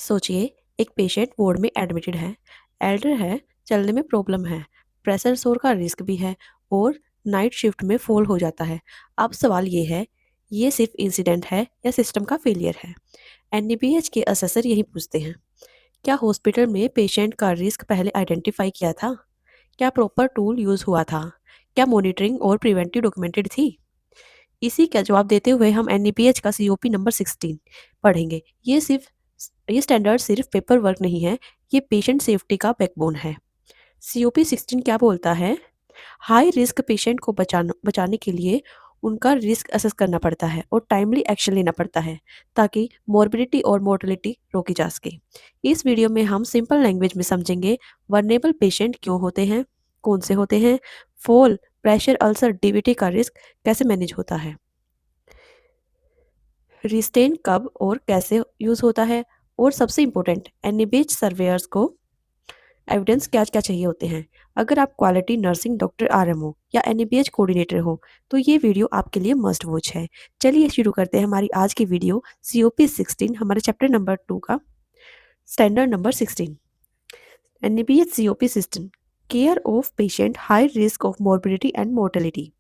सोचिए, एक patient ward में एडमिटेड है। एल्डर है, चलने में प्रॉब्लम है, प्रेशर सोर का रिस्क भी है और नाइट शिफ्ट में फॉल हो जाता है। अब सवाल ये है, ये सिर्फ इंसिडेंट है या सिस्टम का फेलियर है? एनडीपीएच के असेसर यही पूछते हैं। क्या हॉस्पिटल में पेशेंट का रिस्क पहले आइडेंटिफाई किया था? क्या प्रॉपर टूल यूज हुआ था? क्या मॉनिटरिंग और प्रिवेंटिव डॉक्यूमेंटेड थी? इसी का जवाब देते हुए हम एनईपीएच का सीओपी नंबर 16 पढ़ेंगे। ये स्टैंडर्ड सिर्फ पेपर वर्क नहीं है, ये पेशेंट सेफ्टी का बैकबोन है। सीओपी 16 क्या बोलता है? हाई रिस्क पेशेंट को बचाने के लिए उनका रिस्क असेस करना पड़ता है और टाइमली एक्शन लेना पड़ता है ताकि मॉर्बिडिटी और मोर्टेलिटी रोकी जा सके। इस वीडियो में हम सिंपल लैंग्वेज में समझेंगे वर्नेबल पेशेंट क्यों होते हैं, कौन से होते हैं, फॉल, प्रेशर, अल्सर, डीवीटी का रिस्क कैसे मैनेज होता है, रिस्टेन कब और कैसे यूज होता है, और सबसे इम्पोर्टेंट एनईबीएच सर्वेयर्स को एविडेंस क्या क्या चाहिए होते हैं। अगर आप क्वालिटी नर्सिंग डॉक्टर आरएमओ या एनईबीएच कोऑर्डिनेटर हो तो ये वीडियो आपके लिए मस्ट वॉच है। चलिए शुरू करते हैं हमारी आज की वीडियो। सीओपी 16 हमारे चैप्टर नंबर 2 का standard number 16। NABH COP system, care of patient high risk of morbidity and mortality.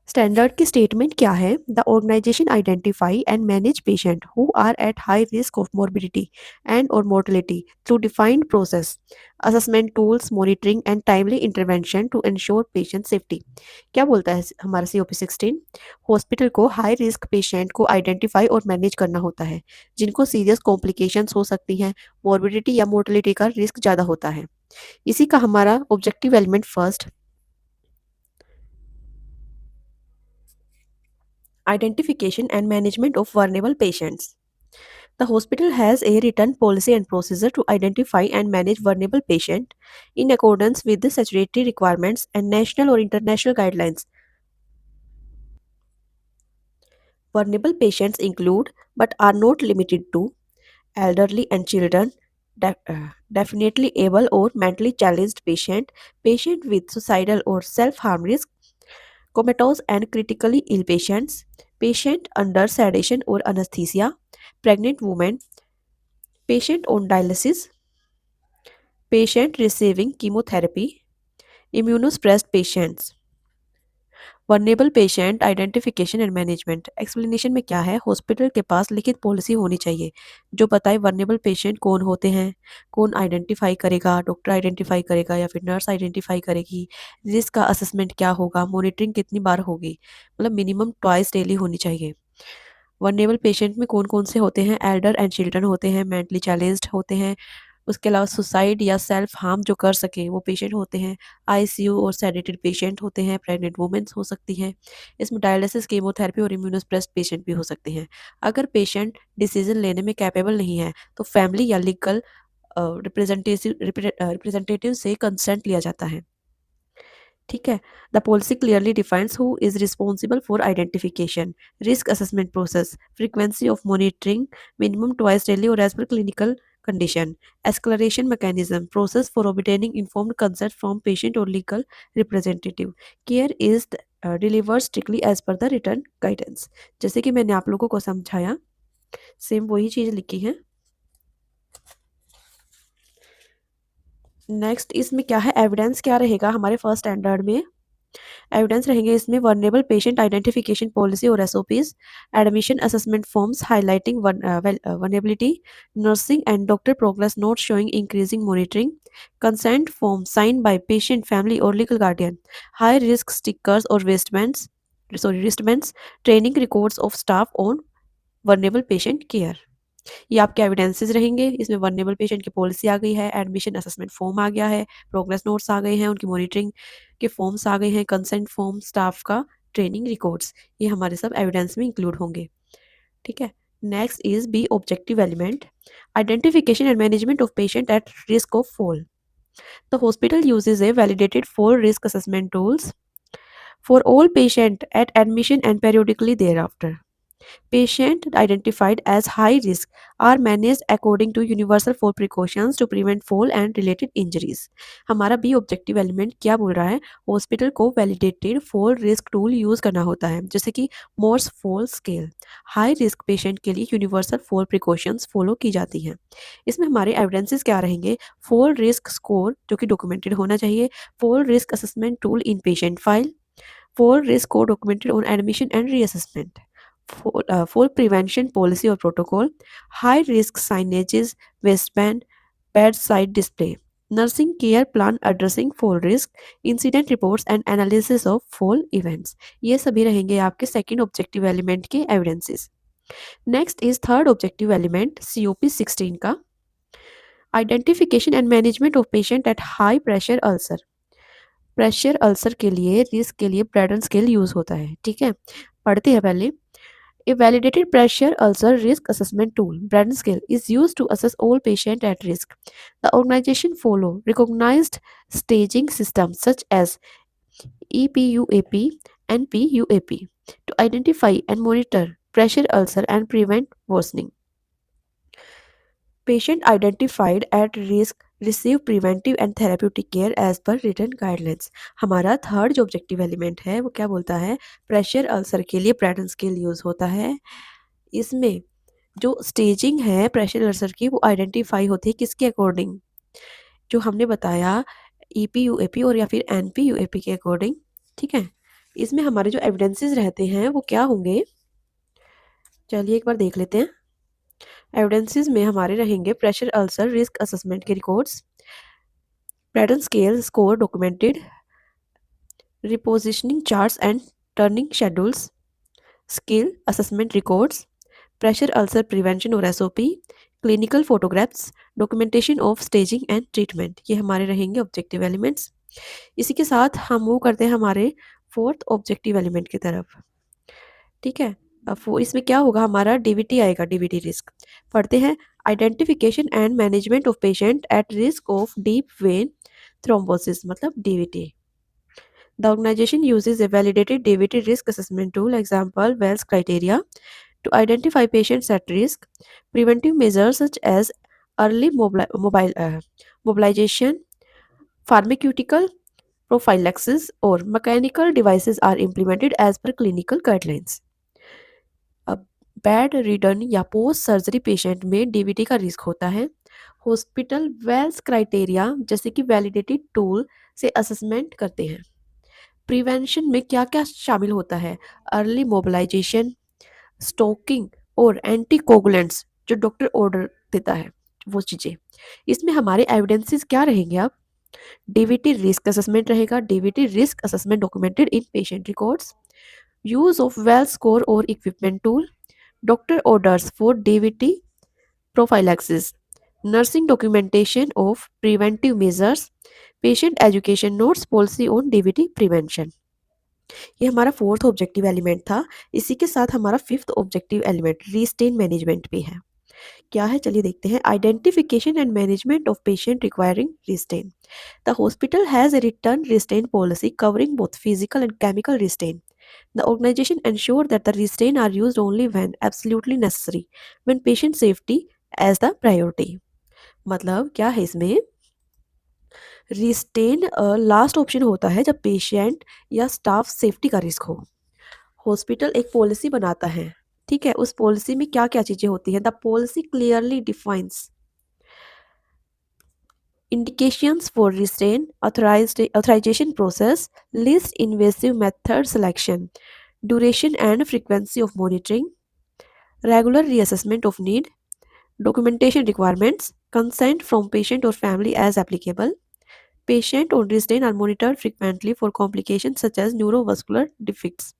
Standard की स्टेटमेंट क्या है? The organization identify and manage patient who are at high risk of morbidity and और mortality through defined process, assessment tools, monitoring and timely intervention to ensure patient safety. क्या बोलता है हमारा COP 16? Hospital को high risk patient को identify और manage करना होता है जिनको सीरियस कॉम्प्लिकेशंस हो सकती हैं, मॉर्बिडिटी या मोर्टेलिटी का रिस्क ज़्यादा होता है। इसी का हमारा objective element first, identification and management of vulnerable patients. The hospital has a written policy and procedure to identify and manage vulnerable patients in accordance with the statutory requirements and national or international guidelines. Vulnerable patients include, but are not limited to, elderly and children, definitely able or mentally challenged patient, patient with suicidal or self-harm risk, comatose and critically ill patients, patient under sedation or anesthesia, pregnant women, patient on dialysis, patient receiving chemotherapy, immunosuppressed patients। Vulnerable patient identification and management explanation में क्या है? Hospital के पास लिखित policy होनी चाहिए जो बताए vulnerable patient कौन होते हैं, कौन आइडेंटिफाई करेगा, डॉक्टर आइडेंटिफाई करेगा या फिर नर्स आइडेंटिफाई करेगी, रिस्क का असेसमेंट क्या होगा, मॉनिटरिंग कितनी बार होगी, मतलब मिनिमम ट्वाइस डेली होनी चाहिए। वर्नेबल पेशेंट में कौन कौन से होते हैं? एल्डर एंड चिल्ड्रन होते हैं, मेंटली चैलेंज्ड होते हैं, उसके अलावा सुसाइड या सेल्फ हार्म जो कर सके वो पेशेंट होते हैं, आईसीयू और सेडेटेड पेशेंट होते हैं, प्रेग्नेंट वुमेन्स हो सकती हैं, इसमें डायलिसिस, कीमोथेरेपी और इम्यूनोसप्रेस्ड पेशेंट भी हो सकते हैं। अगर पेशेंट डिसीजन लेने में कैपेबल नहीं है तो फैमिली या लीगल रिप्रेजेंटेटिव से कंसेंट लिया जाता है। ठीक है। The policy clearly defines who is responsible for identification, risk assessment process, frequency of monitoring, minimum twice daily और as per clinical condition, escalation mechanism, process for obtaining informed consent from patient or legal representative, care is delivered strictly as per the written guidance। जैसे कि मैंने आप लोगों को समझाया, same वही चीज लिखी है। नेक्स्ट इसमें क्या है? एविडेंस क्या रहेगा हमारे फर्स्ट स्टैंडर्ड में? एविडेंस रहेंगे इसमें वर्नेबल पेशेंट आइडेंटिफिकेशन पॉलिसी और SOPs, admission assessment forms highlighting vulnerability, nursing and doctor progress note showing increasing monitoring, consent form sign by patient, family और legal guardian, high risk stickers और wristbands, training records of staff on vulnerable patient care. ये आपके evidences रहेंगे। इसमें vulnerable patient की policy आ गई है, एडमिशन असेसमेंट फॉर्म आ गया है, प्रोग्रेस नोट्स आ गए हैं, उनकी मॉनिटरिंग के फॉर्म्स आ गए हैं, कंसेंट फॉर्म, स्टाफ का ट्रेनिंग रिकॉर्ड्स, ये हमारे सब एविडेंस में इंक्लूड होंगे। ठीक है। Next is B objective element, identification and management of patient at risk of fall. The hospital usage A validated fall risk assessment tools for all patient at admission and periodically thereafter. Patient identified as high risk are managed according to universal fall precautions to prevent fall and related injuries. हमारा B objective element क्या बोल रहा है? Hospital को validated fall risk tool use करना होता है, जैसे कि Morse fall scale. High risk patient के लिए यूनिवर्सल फॉल प्रिकॉशंस फॉलो की जाती हैं। इसमें हमारे एविडेंसेस क्या रहेंगे? फॉल रिस्क स्कोर जो कि डॉक्यूमेंटेड होना चाहिए, fall risk assessment tool in patient file, fall risk code documented on admission and reassessment, fall prevention policy or protocol, high risk signages, waistband, bedside display, nursing care plan addressing fall risk, incident reports and analysis of fall events। ये सभी रहेंगे आपके second objective element के evidences. Next is third objective element COP 16 का, identification and management of patient at high pressure ulcer. Pressure ulcer के लिए risk के लिए ब्रैडन स्केल यूज होता है, ठीक है। पढ़ते हैं पहले। A validated pressure ulcer risk assessment tool Braden scale is use to assess all patient at risk. The organization follow recognized staging system such as EPUAP and PUAP to identify and monitor pressure ulcer and prevent worsening. Patient identified at risk receive preventive and therapeutic care as per written guidelines। हमारा third जो objective element है वो क्या बोलता है? Pressure ulcer के लिए Braden scale use होता है। इसमें जो स्टेजिंग है प्रेशर अल्सर की वो आइडेंटिफाई होती है किसके अकॉर्डिंग? जो हमने बताया EPUAP और या फिर NPUAP के अकॉर्डिंग, ठीक है। इसमें हमारे जो एविडेंसेस रहते हैं वो क्या होंगे? चलिए एक बार देख लेते हैं। एविडेंसेस में हमारे रहेंगे प्रेशर अल्सर रिस्क असेसमेंट के records, Braden scale score documented, repositioning charts and turning schedules, skill assessment records, pressure ulcer prevention और SOP, clinical photographs, documentation of staging and treatment. ये हमारे रहेंगे ऑब्जेक्टिव एलिमेंट्स। इसी के साथ हम मूव करते हैं हमारे फोर्थ ऑब्जेक्टिव एलिमेंट की तरफ, ठीक है। अब वो इसमें क्या होगा? हमारा DVT आएगा, DVT रिस्क। पढ़ते हैं। Identification and management of patient at risk of deep vein thrombosis, मतलब DVT। The organization uses a validated DVT risk assessment tool, example Wells criteria, to identify patients at risk. Preventive measures such as early mobilization, pharmaceutical prophylaxis, or mechanical devices are implemented as per clinical guidelines. अब bed ridden या post surgery patient में DVT का risk होता है। Hospital Wales criteria जैसे कि validated tool से assessment करते हैं। प्रिवेंशन में क्या क्या शामिल होता है? अर्ली मोबिलाइजेशन, स्टोकिंग और एंटीकोगुलेंट्स जो डॉक्टर ऑर्डर देता है वो चीज़ें। इसमें हमारे एविडेंसेस क्या रहेंगे? अब DVT रिस्क असेसमेंट रहेगा, DVT risk assessment documented in patient records, use of well score or equipment tool, doctor orders for DVT prophylaxis, nursing documentation of preventive measures, patient education notes, policy on DVT prevention। ये हमारा fourth objective element था। इसी के साथ हमारा fifth objective element restraint management भी है। क्या है चलिए देखते हैं। Identification and management of patient requiring restraint. The hospital has a written restraint policy covering both physical and chemical restraint. The organization ensure that the restraint are used only when absolutely necessary, when patient safety as the priority। मतलब क्या है इसमें? रिस्टेन last option होता है जब patient या staff safety का risk हो। हॉस्पिटल एक पॉलिसी बनाता है, ठीक है। उस पॉलिसी में क्या क्या चीजें होती हैं? The policy clearly defines indications for restraint, authorization process, least invasive method selection, duration and frequency of monitoring, regular reassessment of need, documentation requirements, consent from patient or family as applicable. Patient on restraint are monitored frequently for complications such as neurovascular defects।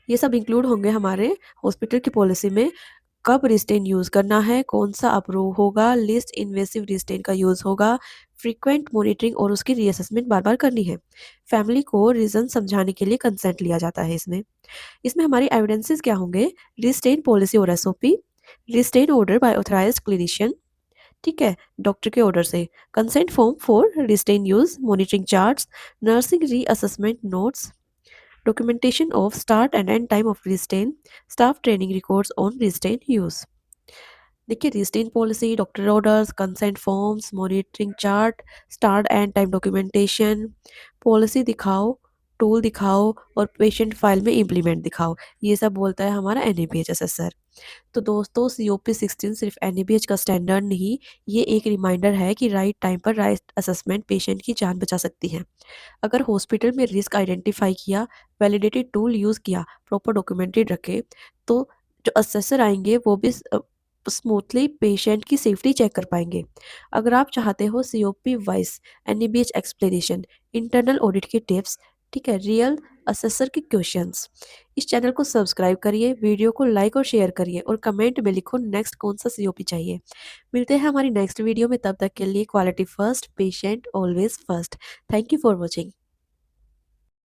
ये सब include होंगे हमारे hospital की policy में। कब रिस्टेन use करना है, कौन सा अप्रूव होगा, लिस्ट इन्वेसिव रिस्टेन का यूज़ होगा, फ्रीक्वेंट मॉनिटरिंग और उसकी रीअसेसमेंट बार बार करनी है। फैमिली को रीज़न समझाने के लिए कंसेंट लिया जाता है इसमें। इसमें हमारे एविडेंसेस क्या होंगे? रिस्टेन पॉलिसी और SOP, restraint order by authorized clinician, ठीक है, डॉक्टर के ऑर्डर से, consent form for restraint use, monitoring charts, nursing reassessment notes, Documentation of start and end time of restraint, staff training records on restraint use. देखिए restraint policy, doctor orders, consent forms, monitoring chart, start and time documentation, policy दिखाओ, tool दिखाओ और patient file में implement दिखाओ। ये सब बोलता है हमारा NABHSSR। तो दोस्तों COP16 सिर्फ NABH का स्टैंडर्ड नहीं, ये एक रिमाइंडर है कि राइट टाइम पर राइट असेसमेंट पेशेंट की जान बचा सकती है। अगर हॉस्पिटल में रिस्क आइडेंटिफाई किया, वैलिडेटेड टूल यूज़ किया, प्रॉपर डॉक्यूमेंटेड रखे, तो जो असेसर आएँगे वो भी स्मूथली पेशेंट की सेफ्टी चेक कर पाएँगे। अगर आप चाहते हो COP wise NABH explanation, internal audit की टिप्स, ठीक है, रियल असेसर के क्वेश्चंस, इस चैनल को सब्सक्राइब करिए, वीडियो को लाइक और शेयर करिए और कमेंट में लिखो नेक्स्ट कौन-सा COP चाहिए। मिलते हैं हमारी नेक्स्ट वीडियो में, तब तक के लिए quality first, patient always first. Thank you for watching.